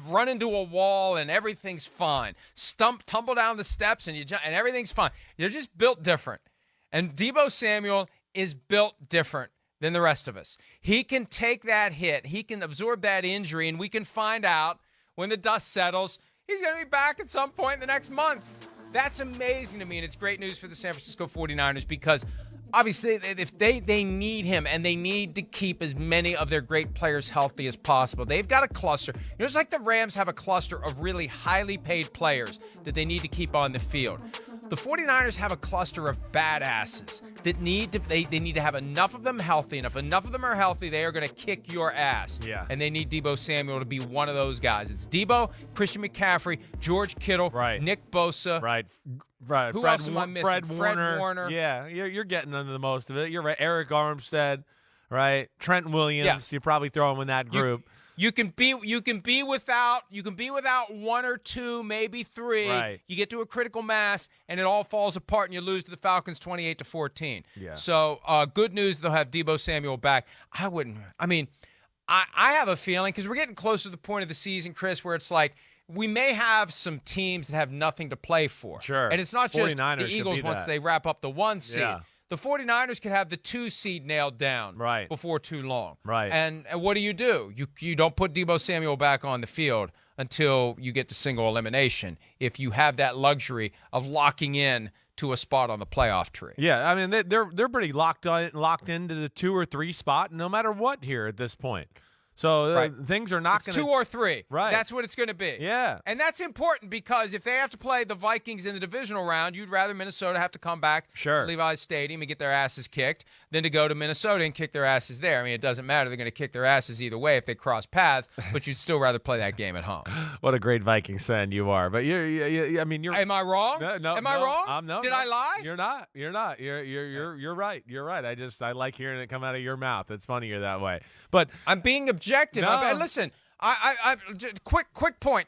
run into a wall and everything's fine. Tumble down the steps and and everything's fine. You're just built different. And Deebo Samuel is built different than the rest of us. He can take that hit. He can absorb that injury, and we can find out when the dust settles, he's going to be back at some point in the next month. That's amazing to me, and it's great news for the San Francisco 49ers because obviously if they need him, and they need to keep as many of their great players healthy as possible. They've got a cluster. Just like the Rams have a cluster of really highly paid players that they need to keep on the field. The 49ers have a cluster of badasses that they need to have enough of them healthy. And if enough of them are healthy, they are going to kick your ass. Yeah. And they need Deebo Samuel to be one of those guys. It's Deebo, Christian McCaffrey, George Kittle, right. Nick Bosa. Right. Who else am I missing? Fred Warner. Yeah, you're getting under the most of it. You're right. Eric Armstead, right? Trent Williams. Yeah. You probably throw him in that group. You can be without one or two, maybe three. Right. You get to a critical mass, and it all falls apart, and you lose to the Falcons 28-14. Yeah. So good news, they'll have Deebo Samuel back. I have a feeling, because we're getting close to the point of the season, Chris, where it's like we may have some teams that have nothing to play for. Sure. And it's not just 49ers the Eagles once they wrap up the 1 seed. Yeah. The 49ers could have the 2 seed nailed down before too long. Right. And what do? You don't put Deebo Samuel back on the field until you get to single elimination if you have that luxury of locking in to a spot on the playoff tree. Yeah, I mean, they're pretty locked into the 2 or 3 spot no matter what here at this point. So things are not going to – 2 or 3. Right. That's what it's going to be. Yeah. And that's important because if they have to play the Vikings in the divisional round, you'd rather Minnesota have to come back to Levi's Stadium and get their asses kicked than to go to Minnesota and kick their asses there. I mean, it doesn't matter. They're going to kick their asses either way if they cross paths, but you'd still rather play that game at home. What a great Vikings fan you are. But you're Am I wrong? No, Am I wrong? Did I lie? You're not. You're right. You're right. I like hearing it come out of your mouth. It's funny you're that way. But I'm being objective. Listen, quick point.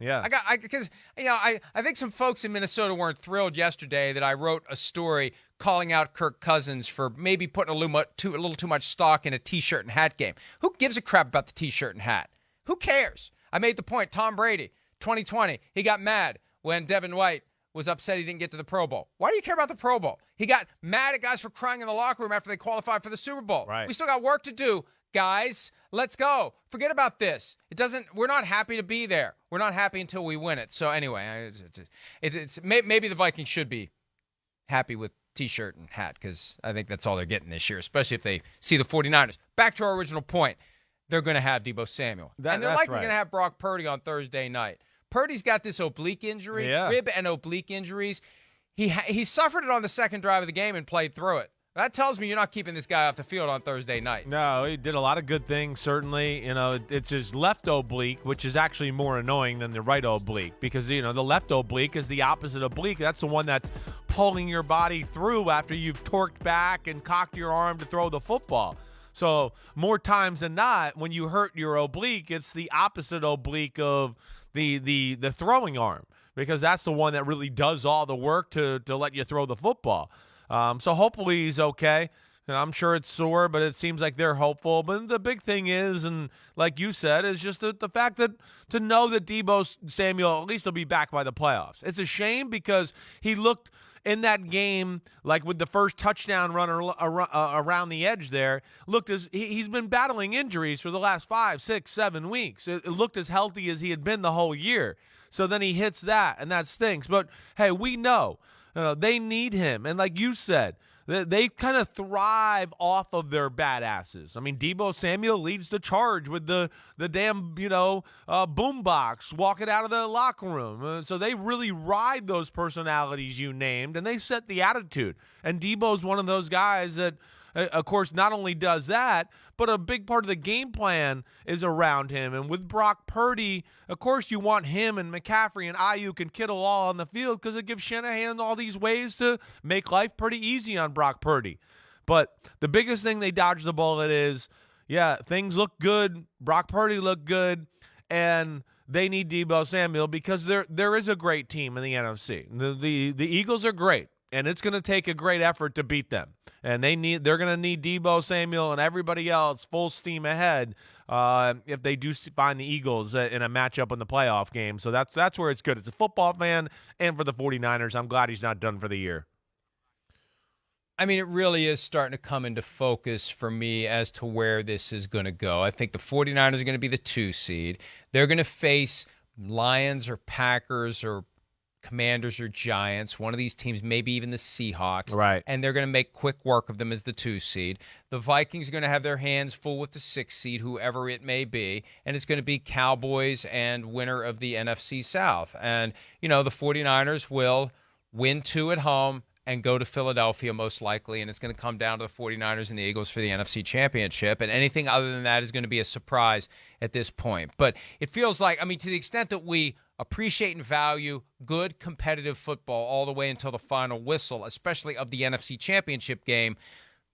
Yeah. Because I think some folks in Minnesota weren't thrilled yesterday that I wrote a story calling out Kirk Cousins for maybe putting a little too much stock in a T-shirt and hat game. Who gives a crap about the T-shirt and hat? Who cares? I made the point. Tom Brady, 2020, he got mad when Devin White was upset he didn't get to the Pro Bowl. Why do you care about the Pro Bowl? He got mad at guys for crying in the locker room after they qualified for the Super Bowl. Right. We still got work to do. Guys, let's go. Forget about this. We're not happy to be there. We're not happy until we win it. So anyway, maybe the Vikings should be happy with T-shirt and hat because I think that's all they're getting this year, especially if they see the 49ers. Back to our original point, they're going to have Deebo Samuel. And they're likely going to have Brock Purdy on Thursday night. Purdy's got this oblique injury, rib and oblique injuries. He suffered it on the second drive of the game and played through it. That tells me you're not keeping this guy off the field on Thursday night. No, he did a lot of good things, certainly. It's his left oblique, which is actually more annoying than the right oblique because, the left oblique is the opposite oblique. That's the one that's pulling your body through after you've torqued back and cocked your arm to throw the football. So more times than not, when you hurt your oblique, it's the opposite oblique of the throwing arm because that's the one that really does all the work to let you throw the football. So hopefully he's okay. And I'm sure it's sore, but it seems like they're hopeful. But the big thing is, and like you said, is just the fact that to know that Deebo Samuel at least will be back by the playoffs. It's a shame because he looked in that game, like with the first touchdown run around the edge there, looked as he's been battling injuries for the last 5, 6, 7 weeks. It looked as healthy as he had been the whole year. So then he hits that, and that stinks. But, hey, we know. They need him. And like you said, they kind of thrive off of their badasses. I mean, Deebo Samuel leads the charge with the damn, boombox walking out of the locker room. So they really ride those personalities you named, and they set the attitude. And Deebo's one of those guys that, of course, not only does that, but a big part of the game plan is around him. And with Brock Purdy, of course, you want him and McCaffrey and Ayuk and Kittle all on the field because it gives Shanahan all these ways to make life pretty easy on Brock Purdy. But the biggest thing they dodge the bullet is, things look good. Brock Purdy looked good. And they need Deebo Samuel because there is a great team in the NFC. The Eagles are great. and it's going to take a great effort to beat them. And they're going to need Deebo Samuel and everybody else full steam ahead if they do find the Eagles in a matchup in the playoff game. So that's where it's good. It's a football fan, and for the 49ers, I'm glad he's not done for the year. I mean, it really is starting to come into focus for me as to where this is going to go. I think the 49ers are going to be the 2 seed. They're going to face Lions or Packers or Commanders or Giants, one of these teams, maybe even the Seahawks. Right. And they're going to make quick work of them as the 2 seed. The Vikings are going to have their hands full with the 6 seed, whoever it may be. And it's going to be Cowboys and winner of the NFC South. And, the 49ers will win 2 at home and go to Philadelphia most likely, and it's going to come down to the 49ers and the Eagles for the NFC Championship, and anything other than that is going to be a surprise at this point. But it feels like, to the extent that we appreciate and value good competitive football all the way until the final whistle, especially of the NFC Championship game,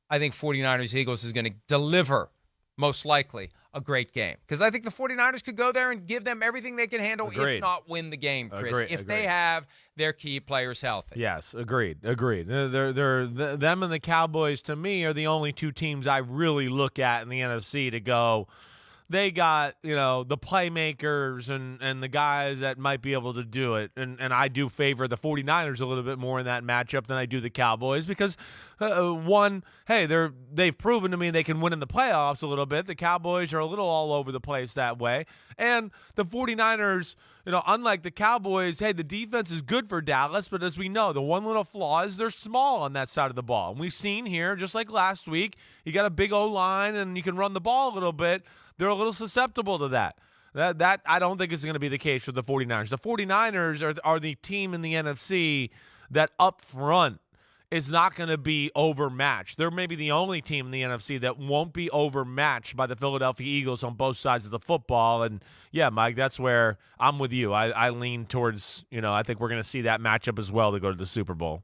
I think 49ers-Eagles is going to deliver, most likely, a great game. Because I think the 49ers could go there and give them everything they can handle, if not win the game, Chris, if they have their key players healthy. Yes, agreed. They're them and the Cowboys, to me, are the only 2 teams I really look at in the NFC to go, they got, the playmakers and the guys that might be able to do it. And I do favor the 49ers a little bit more in that matchup than I do the Cowboys because, one, hey, they've proven to me they can win in the playoffs a little bit. The Cowboys are a little all over the place that way. And the 49ers, unlike the Cowboys, hey, the defense is good for Dallas, but as we know, the one little flaw is they're small on that side of the ball. And we've seen here, just like last week, you got a big O-line and you can run the ball a little bit. They're a little susceptible to that. That I don't think is going to be the case for the 49ers. The 49ers are the team in the NFC that up front is not going to be overmatched. They're maybe the only team in the NFC that won't be overmatched by the Philadelphia Eagles on both sides of the football. And, yeah, Mike, that's where I'm with you. I lean towards, I think we're going to see that matchup as well to go to the Super Bowl.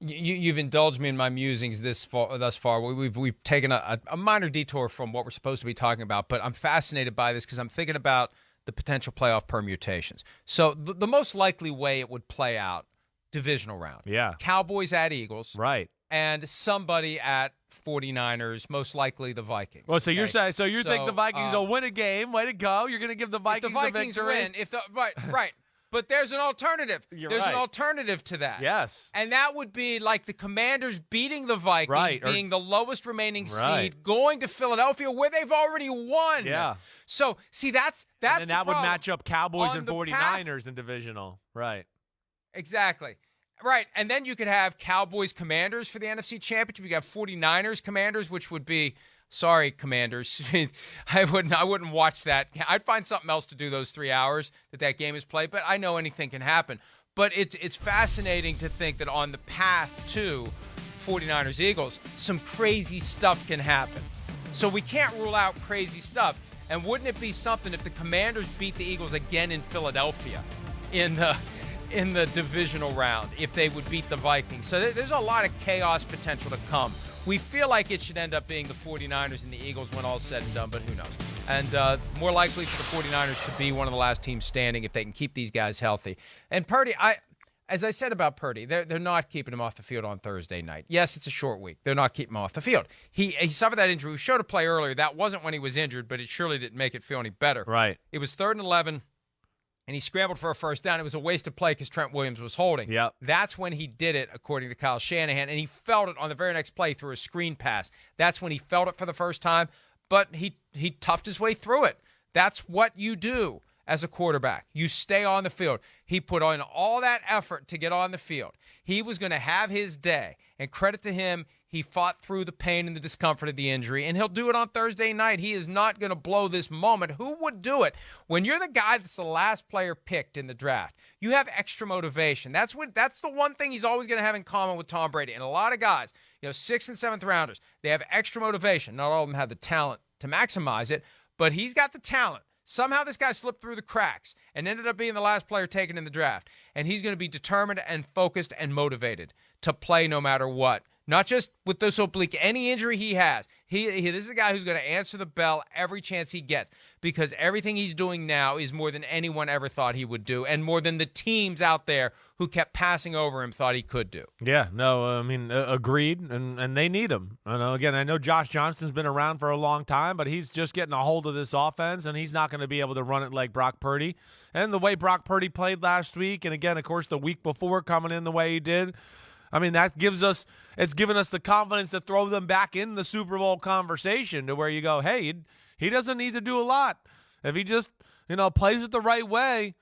You've indulged me in my musings thus far. We've taken a minor detour from what we're supposed to be talking about, but I'm fascinated by this because I'm thinking about the potential playoff permutations. So the most likely way it would play out, divisional round. Yeah. Cowboys at Eagles. Right. And somebody at 49ers, most likely the Vikings. Well, so you're saying, you think the Vikings will win a game? Way to go! You're going to give the Vikings a victory. Right. But there's an alternative. There's right. an alternative to that. Yes. And that would be like the Commanders beating the Vikings, being the lowest remaining seed, going to Philadelphia where they've already won. Yeah. So, see, that's and that would match up Cowboys and 49ers in divisional. Right. Exactly. Right. And then you could have Cowboys Commanders for the NFC Championship. You got 49ers Commanders, which would be, sorry, Commanders. I wouldn't watch that. I'd find something else to do those 3 hours that game is played, but I know anything can happen. But it's fascinating to think that on the path to 49ers Eagles, some crazy stuff can happen. So we can't rule out crazy stuff. And wouldn't it be something if the Commanders beat the Eagles again in Philadelphia in the divisional round, if they would beat the Vikings? So there's a lot of chaos potential to come. We feel like it should end up being the 49ers and the Eagles when all's said and done, but who knows? And more likely for the 49ers to be one of the last teams standing if they can keep these guys healthy. And Purdy, as I said about Purdy, they're not keeping him off the field on Thursday night. Yes, it's a short week. They're not keeping him off the field. He suffered that injury. We showed a play earlier. That wasn't when he was injured, but it surely didn't make it feel any better. Right. It was 3rd and 11. And he scrambled for a first down. It was a wasted play because Trent Williams was holding. Yep. That's when he did it, according to Kyle Shanahan, and he felt it on the very next play through a screen pass. That's when he felt it for the first time, but he toughed his way through it. That's what you do as a quarterback. You stay on the field. He put on all that effort to get on the field. He was going to have his day, and credit to him, he fought through the pain and the discomfort of the injury, and he'll do it on Thursday night. He is not going to blow this moment. Who would do it? When you're the guy that's the last player picked in the draft, you have extra motivation. That's the one thing he's always going to have in common with Tom Brady. And a lot of guys, 6th and 7th rounders, they have extra motivation. Not all of them have the talent to maximize it, but he's got the talent. Somehow this guy slipped through the cracks and ended up being the last player taken in the draft. And he's going to be determined and focused and motivated to play no matter what. Not just with this oblique, any injury he has. This is a guy who's going to answer the bell every chance he gets, because everything he's doing now is more than anyone ever thought he would do, and more than the teams out there who kept passing over him thought he could do. Yeah, no, I mean, agreed, and they need him. Again, I know Josh Johnston's been around for a long time, but he's just getting a hold of this offense, and he's not going to be able to run it like Brock Purdy. And the way Brock Purdy played last week, and again, of course, the week before coming in the way he did, I mean, it's given us the confidence to throw them back in the Super Bowl conversation, to where you go, hey, he doesn't need to do a lot. If he just, plays it the right way,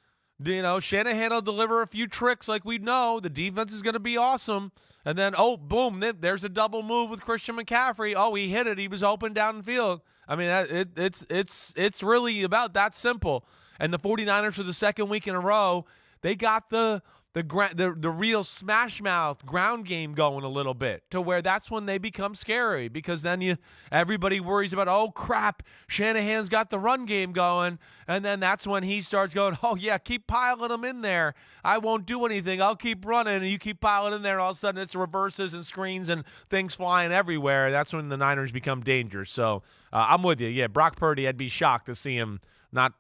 Shanahan will deliver a few tricks like we know. The defense is going to be awesome. And then, boom, there's a double move with Christian McCaffrey. Oh, he hit it. He was open down the field. I mean, it's really about that simple. And the 49ers, for the second week in a row, they got the real smash mouth ground game going a little bit, to where that's when they become scary, because then everybody worries about, oh crap, Shanahan's got the run game going, and then that's when he starts going, oh yeah, keep piling them in there. I won't do anything. I'll keep running, and you keep piling in there. All of a sudden, it's reverses and screens and things flying everywhere. That's when the Niners become dangerous. So I'm with you. Yeah, Brock Purdy, I'd be shocked to see him not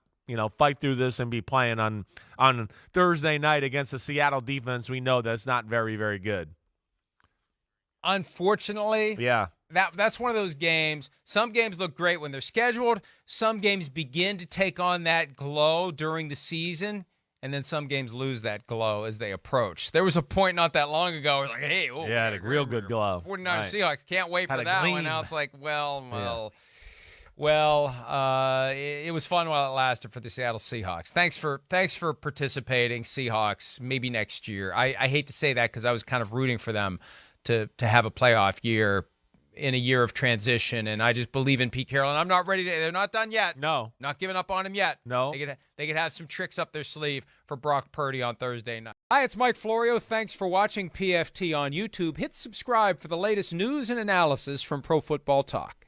fight through this and be playing on Thursday night against the Seattle defense. We know that's not very, very good. Unfortunately, yeah, that's one of those games. Some games look great when they're scheduled. Some games begin to take on that glow during the season, and then some games lose that glow as they approach. There was a point not that long ago where like, hey, yeah, a real good glow. 49ers Seahawks, can't wait for that one. Now it's like, well. Yeah. Well, it was fun while it lasted for the Seattle Seahawks. Thanks for participating, Seahawks. Maybe next year. I hate to say that, because I was kind of rooting for them to have a playoff year in a year of transition, and I just believe in Pete Carroll. And I'm not ready to. They're not done yet. No, not giving up on him yet. No, they could have some tricks up their sleeve for Brock Purdy on Thursday night. Hi, it's Mike Florio. Thanks for watching PFT on YouTube. Hit subscribe for the latest news and analysis from Pro Football Talk.